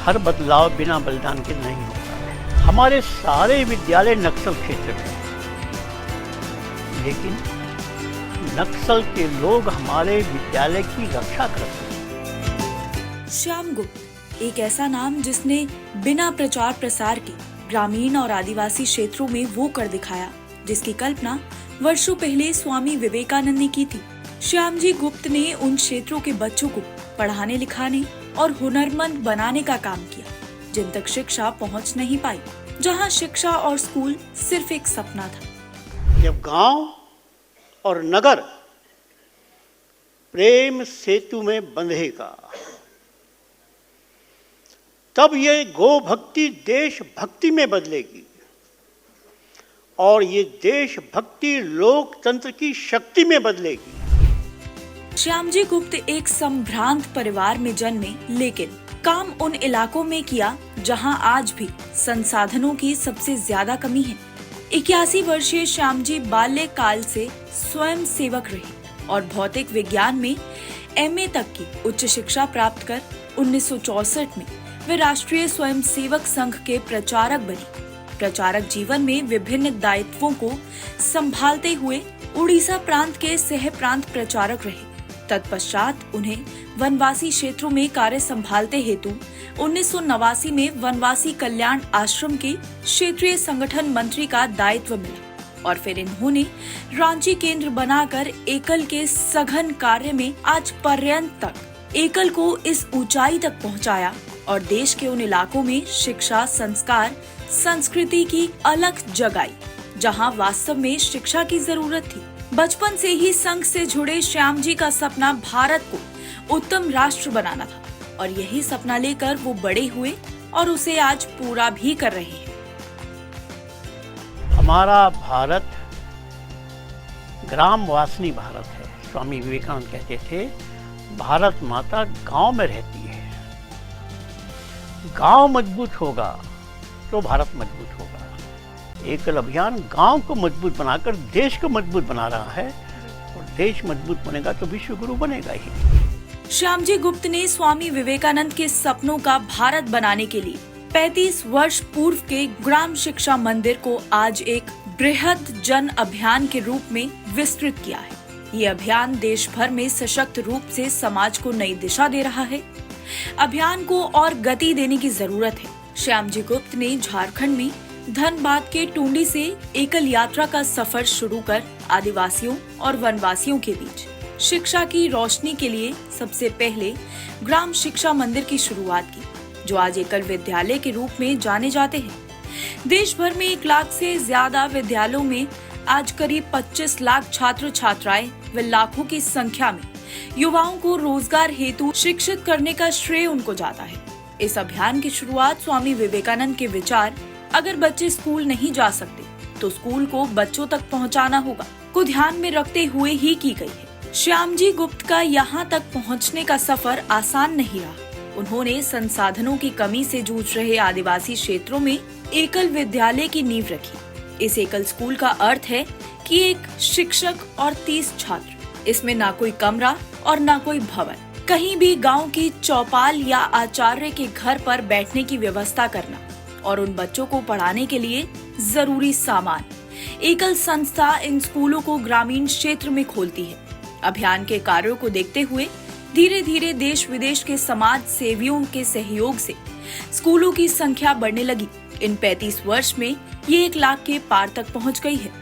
हर बदलाव बिना बलिदान के नहीं होता। हमारे सारे विद्यालय नक्सल क्षेत्र में, लेकिन नक्सल के लोग हमारे विद्यालय की रक्षा करते हैं। श्याम गुप्त एक ऐसा नाम जिसने बिना प्रचार प्रसार के ग्रामीण और आदिवासी क्षेत्रों में वो कर दिखाया जिसकी कल्पना वर्षों पहले स्वामी विवेकानंद ने की थी। श्यामजी गुप्त ने उन क्षेत्रों के बच्चों को पढ़ाने लिखाने और हुनरमंद बनाने का काम किया जिन तक शिक्षा पहुंच नहीं पाई, जहां शिक्षा और स्कूल सिर्फ एक सपना था। जब गांव और नगर प्रेम सेतु में बंधेगा, तब ये गो भक्ति देश भक्ति में बदलेगी और ये देश भक्ति लोकतंत्र की शक्ति में बदलेगी। श्यामजी गुप्त एक संभ्रांत परिवार में जन्मे, लेकिन काम उन इलाकों में किया जहां आज भी संसाधनों की सबसे ज्यादा कमी है। 81 वर्षीय श्यामजी बाल्यकाल से स्वयं सेवक रहे और भौतिक विज्ञान में MA तक की उच्च शिक्षा प्राप्त कर 1964 में वे राष्ट्रीय स्वयंसेवक संघ के प्रचारक बने। प्रचारक जीवन में विभिन्न दायित्वों को संभालते हुए उड़ीसा प्रांत के सह प्रांत प्रचारक रहे। तत्पश्चात उन्हें वनवासी क्षेत्रों में कार्य संभालते हेतु 1989 में वनवासी कल्याण आश्रम के क्षेत्रीय संगठन मंत्री का दायित्व मिला और फिर इन्होंने रांची केंद्र बनाकर एकल के सघन कार्य में आज पर्यंत तक एकल को इस ऊंचाई तक पहुंचाया और देश के उन इलाकों में शिक्षा, संस्कार, संस्कृति की अलख जगाई जहां वास्तव में शिक्षा की जरूरत थी। बचपन से ही संघ से जुड़े श्यामजी का सपना भारत को उत्तम राष्ट्र बनाना था और यही सपना लेकर वो बड़े हुए और उसे आज पूरा भी कर रहे हैं। हमारा भारत ग्राम वासनी भारत है। स्वामी विवेकानंद कहते थे, भारत माता गांव में रहती है। गांव मजबूत होगा तो भारत मजबूत होगा। एकल अभियान गांव को मजबूत बनाकर देश को मजबूत बना रहा है और देश मजबूत बनेगा तो विश्व गुरु बनेगा ही। श्यामजी गुप्त ने स्वामी विवेकानंद के सपनों का भारत बनाने के लिए 35 वर्ष पूर्व के ग्राम शिक्षा मंदिर को आज एक बृहद जन अभियान के रूप में विस्तृत किया है। ये अभियान देश भर में सशक्त रूप से समाज को नई दिशा दे रहा है। अभियान को और गति देने की जरूरत है। श्यामजी गुप्त ने झारखंड में धनबाद के टूंडी से एकल यात्रा का सफर शुरू कर आदिवासियों और वनवासियों के बीच शिक्षा की रोशनी के लिए सबसे पहले ग्राम शिक्षा मंदिर की शुरुआत की, जो आज एकल विद्यालय के रूप में जाने जाते हैं। देश भर में 1 लाख से ज्यादा विद्यालयों में आज करीब 25 लाख छात्र छात्राएं व लाखों की संख्या में युवाओं को रोजगार हेतु शिक्षित करने का श्रेय उनको जाता है। इस अभियान की शुरुआत स्वामी विवेकानंद के विचार, अगर बच्चे स्कूल नहीं जा सकते तो स्कूल को बच्चों तक पहुंचाना होगा, को ध्यान में रखते हुए ही की गई है। श्यामजी गुप्त का यहाँ तक पहुँचने का सफर आसान नहीं रहा। उन्होंने संसाधनों की कमी से जूझ रहे आदिवासी क्षेत्रों में एकल विद्यालय की नींव रखी। इस एकल स्कूल का अर्थ है कि एक शिक्षक और 30 छात्र। इसमें ना कोई कमरा और ना कोई भवन, कहीं भी गांव की चौपाल या आचार्य के घर पर बैठने की व्यवस्था करना और उन बच्चों को पढ़ाने के लिए जरूरी सामान। एकल संस्था इन स्कूलों को ग्रामीण क्षेत्र में खोलती है। अभियान के कार्यों को देखते हुए धीरे धीरे देश विदेश के समाज सेवियों के सहयोग से स्कूलों की संख्या बढ़ने लगी। इन 35 वर्ष में ये 1 लाख के पार तक पहुंच गई है।